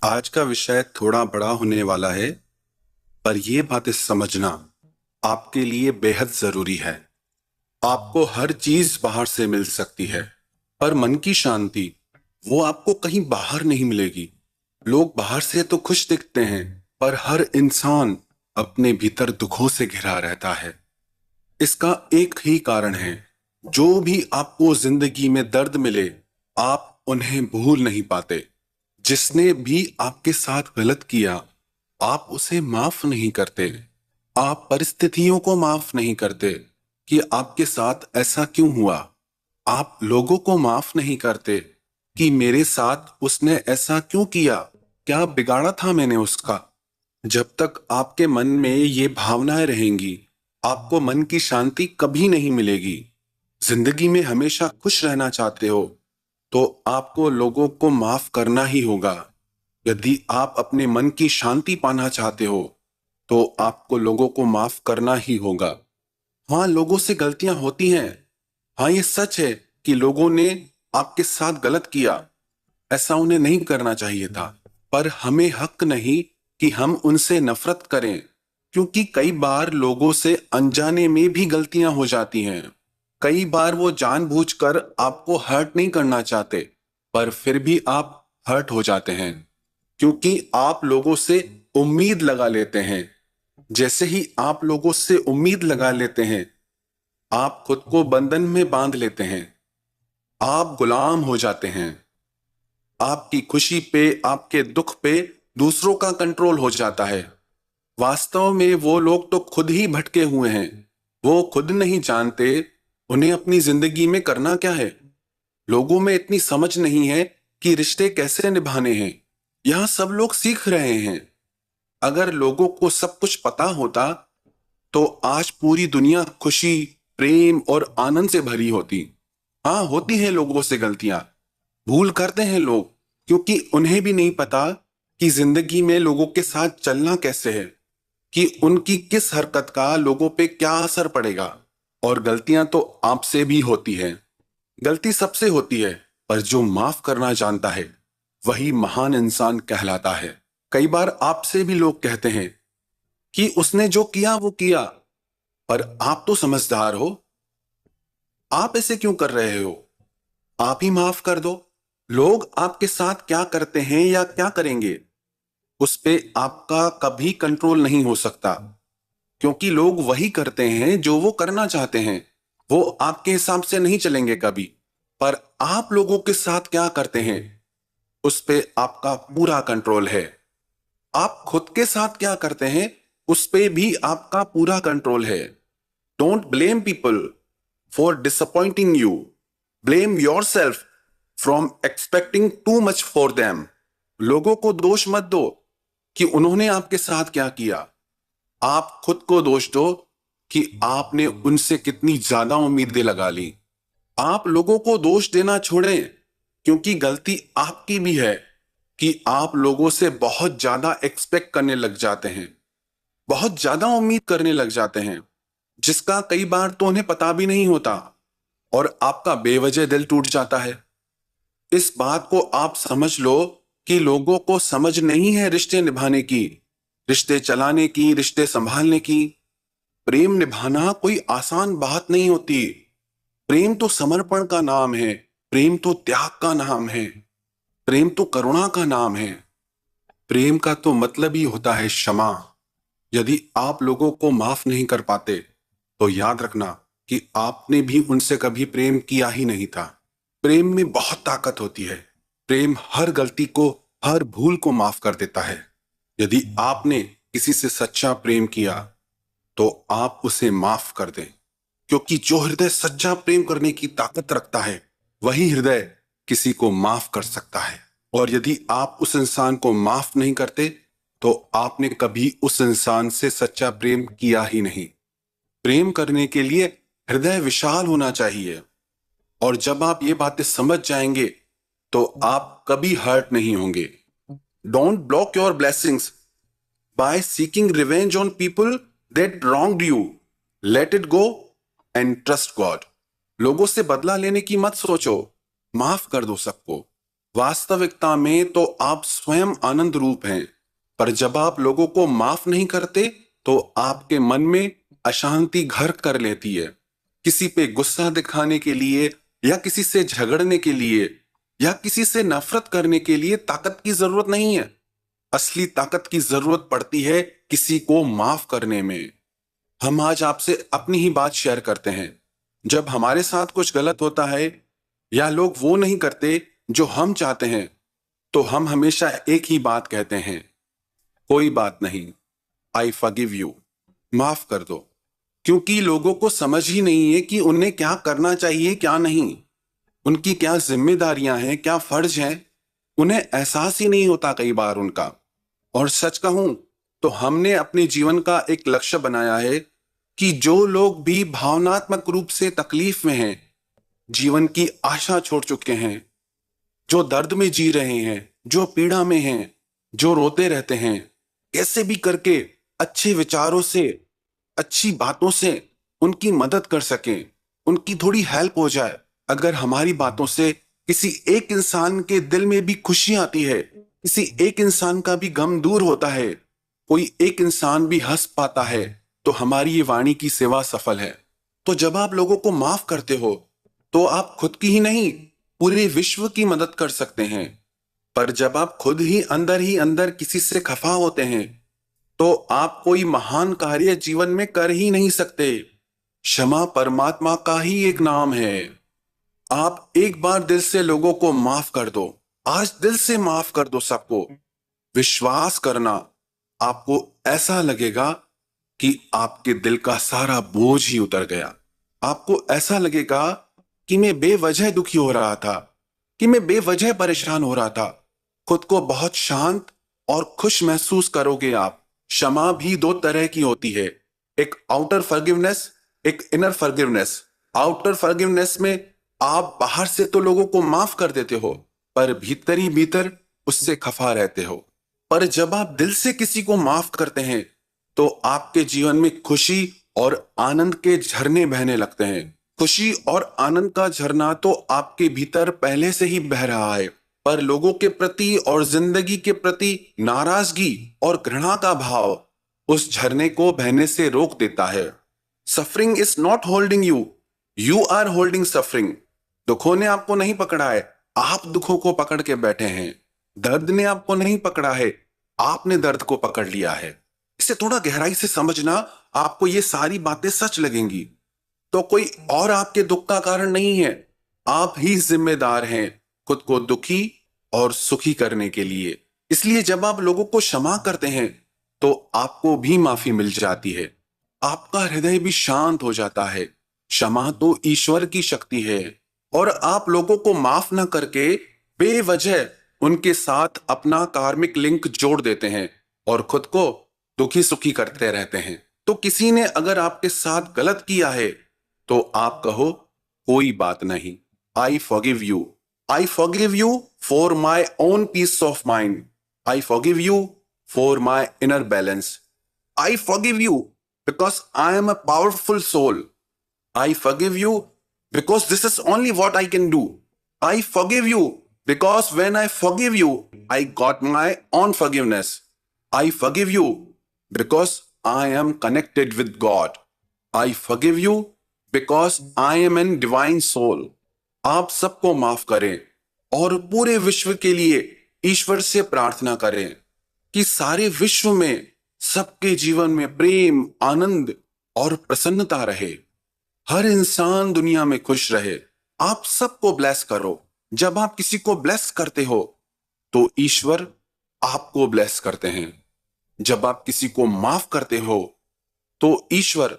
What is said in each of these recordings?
आज का विषय थोड़ा बड़ा होने वाला है, पर ये बातें समझना आपके लिए बेहद जरूरी है। आपको हर चीज बाहर से मिल सकती है, पर मन की शांति वो आपको कहीं बाहर नहीं मिलेगी। लोग बाहर से तो खुश दिखते हैं, पर हर इंसान अपने भीतर दुखों से घिरा रहता है। इसका एक ही कारण है, जो भी आपको जिंदगी में दर्द मिले, आप उन्हें भूल नहीं पाते। जिसने भी आपके साथ गलत किया, आप उसे माफ नहीं करते। आप परिस्थितियों को माफ नहीं करते कि आपके साथ ऐसा क्यों हुआ। आप लोगों को माफ नहीं करते कि मेरे साथ उसने ऐसा क्यों किया, क्या बिगाड़ा था मैंने उसका। जब तक आपके मन में ये भावनाएं रहेंगी, आपको मन की शांति कभी नहीं मिलेगी। जिंदगी में हमेशा खुश रहना चाहते हो, तो आपको लोगों को माफ करना ही होगा। यदि आप अपने मन की शांति पाना चाहते हो, तो आपको लोगों को माफ करना ही होगा। हाँ, लोगों से गलतियां होती हैं। हाँ, ये सच है कि लोगों ने आपके साथ गलत किया, ऐसा उन्हें नहीं करना चाहिए था। पर हमें हक नहीं कि हम उनसे नफरत करें, क्योंकि कई बार लोगों से अनजाने में भी गलतियां हो जाती हैं। कई बार वो जानबूझकर आपको हर्ट नहीं करना चाहते, पर फिर भी आप हर्ट हो जाते हैं, क्योंकि आप लोगों से उम्मीद लगा लेते हैं। जैसे ही आप लोगों से उम्मीद लगा लेते हैं, आप खुद को बंधन में बांध लेते हैं। आप गुलाम हो जाते हैं। आपकी खुशी पे, आपके दुख पे दूसरों का कंट्रोल हो जाता है। वास्तव में वो लोग तो खुद ही भटके हुए हैं। वो खुद नहीं जानते उन्हें अपनी जिंदगी में करना क्या है। लोगों में इतनी समझ नहीं है कि रिश्ते कैसे निभाने हैं। यह सब लोग सीख रहे हैं। अगर लोगों को सब कुछ पता होता, तो आज पूरी दुनिया खुशी, प्रेम और आनंद से भरी होती। हाँ, होती है लोगों से गलतियां, भूल करते हैं लोग, क्योंकि उन्हें भी नहीं पता कि जिंदगी में लोगों के साथ चलना कैसे है, कि उनकी किस हरकत का लोगों पे क्या असर पड़ेगा। और गलतियां तो आपसे भी होती हैं। गलती सबसे होती है, पर जो माफ करना जानता है, वही महान इंसान कहलाता है। कई बार आपसे भी लोग कहते हैं कि उसने जो किया वो किया, पर आप तो समझदार हो, आप ऐसे क्यों कर रहे हो, आप ही माफ कर दो। लोग आपके साथ क्या करते हैं या क्या करेंगे, उस पे आपका कभी कंट्रोल नहीं हो सकता, क्योंकि लोग वही करते हैं जो वो करना चाहते हैं। वो आपके हिसाब से नहीं चलेंगे कभी। पर आप लोगों के साथ क्या करते हैं, उस पे आपका पूरा कंट्रोल है। आप खुद के साथ क्या करते हैं, उस पे भी आपका पूरा कंट्रोल है। Don't blame people for disappointing you, blame your self from expecting too much for them. लोगों को दोष मत दो कि उन्होंने आपके साथ क्या किया। आप खुद को दोष दो कि आपने उनसे कितनी ज्यादा उम्मीदें लगा ली। आप लोगों को दोष देना छोड़ें, क्योंकि गलती आपकी भी है कि आप लोगों से बहुत ज्यादा एक्सपेक्ट करने लग जाते हैं, बहुत ज्यादा उम्मीद करने लग जाते हैं, जिसका कई बार तो उन्हें पता भी नहीं होता, और आपका बेवजह दिल टूट जाता है। इस बात को आप समझ लो कि लोगों को समझ नहीं है रिश्ते निभाने की, रिश्ते चलाने की, रिश्ते संभालने की। प्रेम निभाना कोई आसान बात नहीं होती। प्रेम तो समर्पण का नाम है, प्रेम तो त्याग का नाम है, प्रेम तो करुणा का नाम है। प्रेम का तो मतलब ही होता है क्षमा। यदि आप लोगों को माफ नहीं कर पाते, तो याद रखना कि आपने भी उनसे कभी प्रेम किया ही नहीं था। प्रेम में बहुत ताकत होती है। प्रेम हर गलती को, हर भूल को माफ कर देता है। यदि आपने किसी से सच्चा प्रेम किया, तो आप उसे माफ कर दें, क्योंकि जो हृदय सच्चा प्रेम करने की ताकत रखता है, वही हृदय किसी को माफ कर सकता है। और यदि आप उस इंसान को माफ नहीं करते, तो आपने कभी उस इंसान से सच्चा प्रेम किया ही नहीं। प्रेम करने के लिए हृदय विशाल होना चाहिए। और जब आप ये बातें समझ जाएंगे, तो आप कभी हर्ट नहीं होंगे। Don't block your blessings by seeking revenge on people that wronged you. Let it go and trust God. लोगों से बदला लेने की मत सोचो, माफ कर दो सबको। वास्तविकता में तो आप स्वयं आनंद रूप हैं, पर जब आप लोगों को माफ नहीं करते तो आपके मन में अशांति घर कर लेती है। किसी पे गुस्सा दिखाने के लिए या किसी से झगड़ने के लिए या किसी से नफरत करने के लिए ताकत की जरूरत नहीं है। असली ताकत की जरूरत पड़ती है किसी को माफ करने में। हम आज आपसे अपनी ही बात शेयर करते हैं। जब हमारे साथ कुछ गलत होता है या लोग वो नहीं करते जो हम चाहते हैं, तो हम हमेशा एक ही बात कहते हैं, कोई बात नहीं, आई फॉरगिव यू, माफ कर दो। क्योंकि लोगों को समझ ही नहीं है कि उन्हें क्या करना चाहिए, क्या नहीं, उनकी क्या जिम्मेदारियां हैं, क्या फर्ज हैं। उन्हें एहसास ही नहीं होता कई बार उनका। और सच कहूं तो हमने अपने जीवन का एक लक्ष्य बनाया है कि जो लोग भी भावनात्मक रूप से तकलीफ में हैं, जीवन की आशा छोड़ चुके हैं, जो दर्द में जी रहे हैं, जो पीड़ा में हैं, जो रोते रहते हैं, कैसे भी करके अच्छे विचारों से, अच्छी बातों से उनकी मदद कर सकें, उनकी थोड़ी हेल्प हो जाए। अगर हमारी बातों से किसी एक इंसान के दिल में भी खुशी आती है, किसी एक इंसान का भी गम दूर होता है, कोई एक इंसान भी हंस पाता है, तो हमारी ये वाणी की सेवा सफल है। तो जब आप लोगों को माफ करते हो तो आप खुद की ही नहीं, पूरे विश्व की मदद कर सकते हैं। पर जब आप खुद ही अंदर किसी से खफा होते हैं, तो आप कोई महान कार्य जीवन में कर ही नहीं सकते। क्षमा परमात्मा का ही एक नाम है। आप एक बार दिल से लोगों को माफ कर दो, आज दिल से माफ कर दो सबको। विश्वास करना, आपको ऐसा लगेगा कि आपके दिल का सारा बोझ ही उतर गया। आपको ऐसा लगेगा कि मैं बेवजह दुखी हो रहा था, कि मैं बेवजह परेशान हो रहा था। खुद को बहुत शांत और खुश महसूस करोगे आप। क्षमा भी दो तरह की होती है, एक आउटर फॉरगिवनेस, एक इनर फॉरगिवनेस। आउटर फॉरगिवनेस में आप बाहर से तो लोगों को माफ कर देते हो, पर भीतर ही भीतर उससे खफा रहते हो। पर जब आप दिल से किसी को माफ करते हैं, तो आपके जीवन में खुशी और आनंद के झरने बहने लगते हैं। खुशी और आनंद का झरना तो आपके भीतर पहले से ही बह रहा है, पर लोगों के प्रति और जिंदगी के प्रति नाराजगी और घृणा का भाव उस झरने को बहने से रोक देता है। Suffering is not holding you, you are holding suffering. दुखों ने आपको नहीं पकड़ा है, आप दुखों को पकड़ के बैठे हैं। दर्द ने आपको नहीं पकड़ा है, आपने दर्द को पकड़ लिया है। इसे थोड़ा गहराई से समझना, आपको ये सारी बातें सच लगेंगी। तो कोई और आपके दुख का कारण नहीं है, आप ही जिम्मेदार हैं खुद को दुखी और सुखी करने के लिए। इसलिए जब आप लोगों को क्षमा करते हैं, तो आपको भी माफी मिल जाती है, आपका हृदय भी शांत हो जाता है। क्षमा तो ईश्वर की शक्ति है, और आप लोगों को माफ ना करके बेवजह उनके साथ अपना कार्मिक लिंक जोड़ देते हैं और खुद को दुखी सुखी करते रहते हैं। तो किसी ने अगर आपके साथ गलत किया है, तो आप कहो, कोई बात नहीं, I forgive you. I forgive you for my own peace of mind. I forgive you for my inner balance. I forgive you because I am a powerful soul. I forgive you because this is only what I can do. I forgive you because when I forgive you, I got my own forgiveness. I forgive you because I am connected with God. I forgive you because I am in divine soul. आप सबको माफ करें और पूरे विश्व के लिए ईश्वर से प्रार्थना करें कि सारे विश्व में सबके जीवन में प्रेम, आनंद और प्रसन्नता रहे। हर इंसान दुनिया में खुश रहे। आप सबको ब्लेस करो। जब आप किसी को ब्लेस करते हो, तो ईश्वर आपको ब्लेस करते हैं। जब आप किसी को माफ करते हो, तो ईश्वर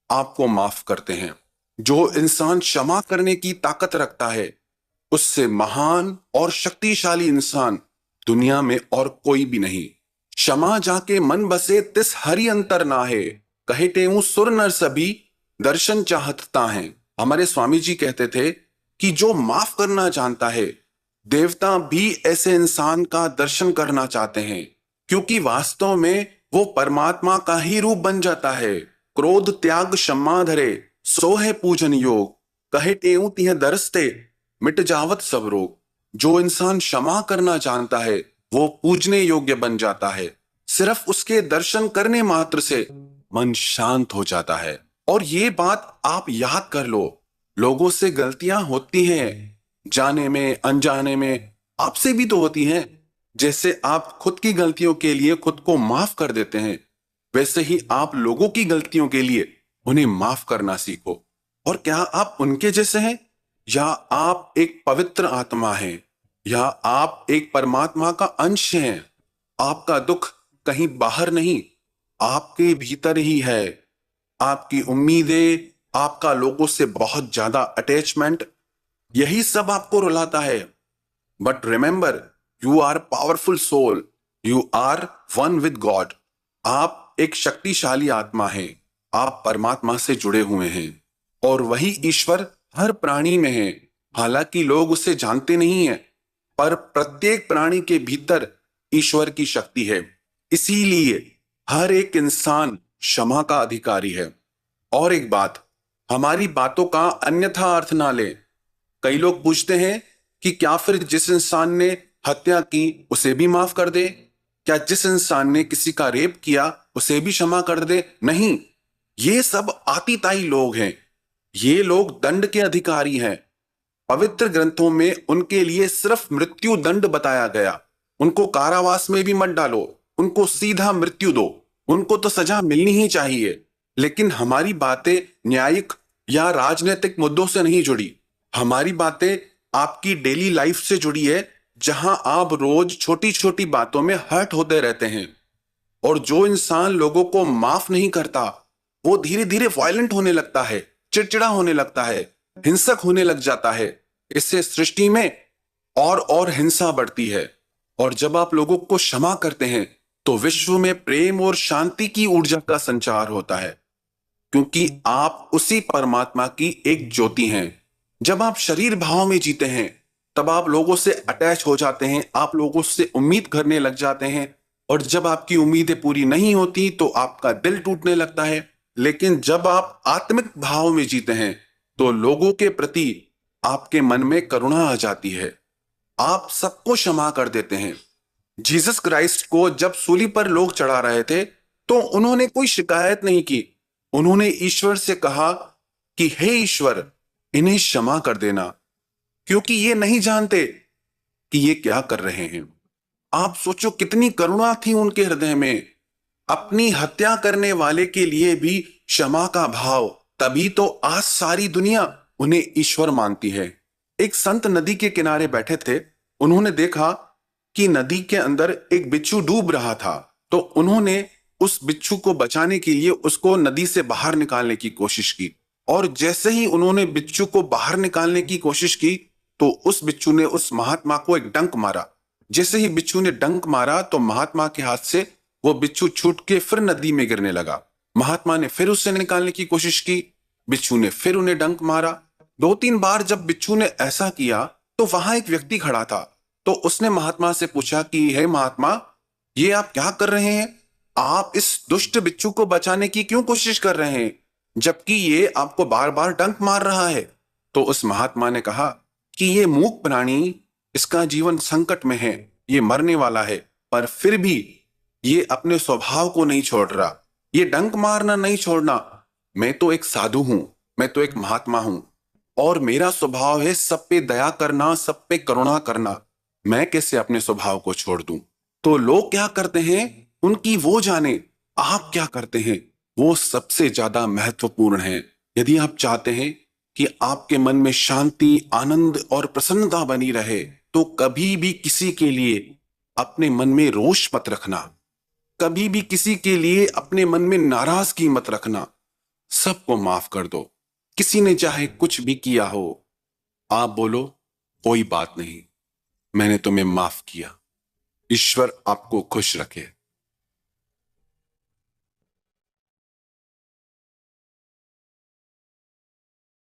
आपको माफ करते हैं। जो इंसान क्षमा करने की ताकत रखता है, उससे महान और शक्तिशाली इंसान दुनिया में और कोई भी नहीं। क्षमा जाके मन बसे तिस हरि अंतर ना है, कहे टेऊ सुर नर सभी दर्शन चाहता है। हमारे स्वामी जी कहते थे कि जो माफ करना जानता है, देवता भी ऐसे इंसान का दर्शन करना चाहते हैं, क्योंकि वास्तव में वो परमात्मा का ही रूप बन जाता है। क्रोध त्याग क्षमा धरे, सो है पूजन योग, कहे टेऊ तिह दरसते, मिट जावत सब रोग। जो इंसान क्षमा करना जानता है वो पूजने योग्य बन जाता है। सिर्फ उसके दर्शन करने मात्र से मन शांत हो जाता है। और ये बात आप याद कर लो, लोगों से गलतियां होती हैं, जाने में अनजाने में, आपसे भी तो होती हैं। जैसे आप खुद की गलतियों के लिए खुद को माफ कर देते हैं, वैसे ही आप लोगों की गलतियों के लिए उन्हें माफ करना सीखो। और क्या आप उनके जैसे हैं, या आप एक पवित्र आत्मा हैं, या आप एक परमात्मा का अंश हैं? आपका दुख कहीं बाहर नहीं, आपके भीतर ही है। आपकी उम्मीदें, आपका लोगों से बहुत ज्यादा अटैचमेंट, यही सब आपको रुलाता है। But remember, you are powerful soul, you are one with God. आप एक शक्तिशाली आत्मा हैं, आप परमात्मा से जुड़े हुए हैं, और वही ईश्वर हर प्राणी में है। हालांकि लोग उसे जानते नहीं हैं, पर प्रत्येक प्राणी के भीतर ईश्वर की शक्ति है। इसीलिए हर एक इंसान क्षमा का अधिकारी है। और एक बात, हमारी बातों का अन्यथा अर्थ ना ले। कई लोग पूछते हैं कि क्या फिर जिस इंसान ने हत्या की उसे भी माफ कर दे? क्या जिस इंसान ने किसी का रेप किया उसे भी क्षमा कर दे? नहीं, ये सब आतीताई लोग हैं। ये लोग दंड के अधिकारी हैं। पवित्र ग्रंथों में उनके लिए सिर्फ मृत्यु दंड बताया गया। उनको कारावास में भी मत डालो, उनको सीधा मृत्यु दो, उनको तो सजा मिलनी ही चाहिए। लेकिन हमारी बातें न्यायिक या राजनीतिक मुद्दों से नहीं जुड़ी। हमारी बातें आपकी डेली लाइफ से जुड़ी है, जहां आप रोज छोटी छोटी बातों में हर्ट होते रहते हैं। और जो इंसान लोगों को माफ नहीं करता, वो धीरे धीरे वायलेंट होने लगता है, चिड़चिड़ा होने लगता है, हिंसक होने लग जाता है। इससे सृष्टि में और हिंसा बढ़ती है। और जब आप लोगों को क्षमा करते हैं तो विश्व में प्रेम और शांति की ऊर्जा का संचार होता है, क्योंकि आप उसी परमात्मा की एक ज्योति हैं। जब आप शरीर भाव में जीते हैं, तब आप लोगों से अटैच हो जाते हैं, आप लोगों से उम्मीद करने लग जाते हैं। और जब आपकी उम्मीदें पूरी नहीं होती तो आपका दिल टूटने लगता है। लेकिन जब आप आत्मिक भाव में जीते हैं तो लोगों के प्रति आपके मन में करुणा आ जाती है, आप सबको क्षमा कर देते हैं। जीसस क्राइस्ट को जब सूली पर लोग चढ़ा रहे थे तो उन्होंने कोई शिकायत नहीं की। उन्होंने ईश्वर से कहा कि हे ईश्वर, इन्हें क्षमा कर देना, क्योंकि ये नहीं जानते कि ये क्या कर रहे हैं। आप सोचो कितनी करुणा थी उनके हृदय में। अपनी हत्या करने वाले के लिए भी क्षमा का भाव, तभी तो आज सारी दुनिया उन्हें ईश्वर मानती है। एक संत नदी के किनारे बैठे थे। उन्होंने देखा कि नदी के अंदर एक बिच्छू डूब रहा था, तो उन्होंने उस बिच्छू को बचाने के लिए उसको नदी से बाहर निकालने की कोशिश की। और जैसे ही उन्होंने बिच्छू को बाहर निकालने की कोशिश की तो उस बिच्छू ने उस महात्मा को एक डंक मारा। जैसे ही बिच्छू ने डंक मारा तो महात्मा के हाथ से वो बिच्छू छूट के फिर नदी में गिरने लगा। महात्मा ने फिर उसे निकालने की कोशिश की, बिच्छू ने फिर उन्हें डंक मारा। 2-3 बार जब बिच्छू ने ऐसा किया तो वहां एक व्यक्ति खड़ा था। तो उसने महात्मा से पूछा कि हे महात्मा, ये आप क्या कर रहे हैं? आप इस दुष्ट बिच्छू को बचाने की क्यों कोशिश कर रहे हैं, जबकि ये आपको बार बार डंक मार रहा है? तो उस महात्मा ने कहा कि ये मूक प्राणी, इसका जीवन संकट में है, ये मरने वाला है, पर फिर भी ये अपने स्वभाव को नहीं छोड़ रहा, ये डंक मारना नहीं छोड़ना। मैं तो एक साधु हूं, मैं तो एक महात्मा हूं, और मेरा स्वभाव है सब पे दया करना, सब पे करुणा करना। मैं कैसे अपने स्वभाव को छोड़ दूं? तो लोग क्या करते हैं उनकी वो जाने, आप क्या करते हैं वो सबसे ज्यादा महत्वपूर्ण है। यदि आप चाहते हैं कि आपके मन में शांति, आनंद और प्रसन्नता बनी रहे, तो कभी भी किसी के लिए अपने मन में रोष मत रखना, कभी भी किसी के लिए अपने मन में नाराजगी मत रखना। सबको माफ कर दो। किसी ने चाहे कुछ भी किया हो, आप बोलो कोई बात नहीं, मैंने तुम्हें माफ किया। ईश्वर आपको खुश रखे।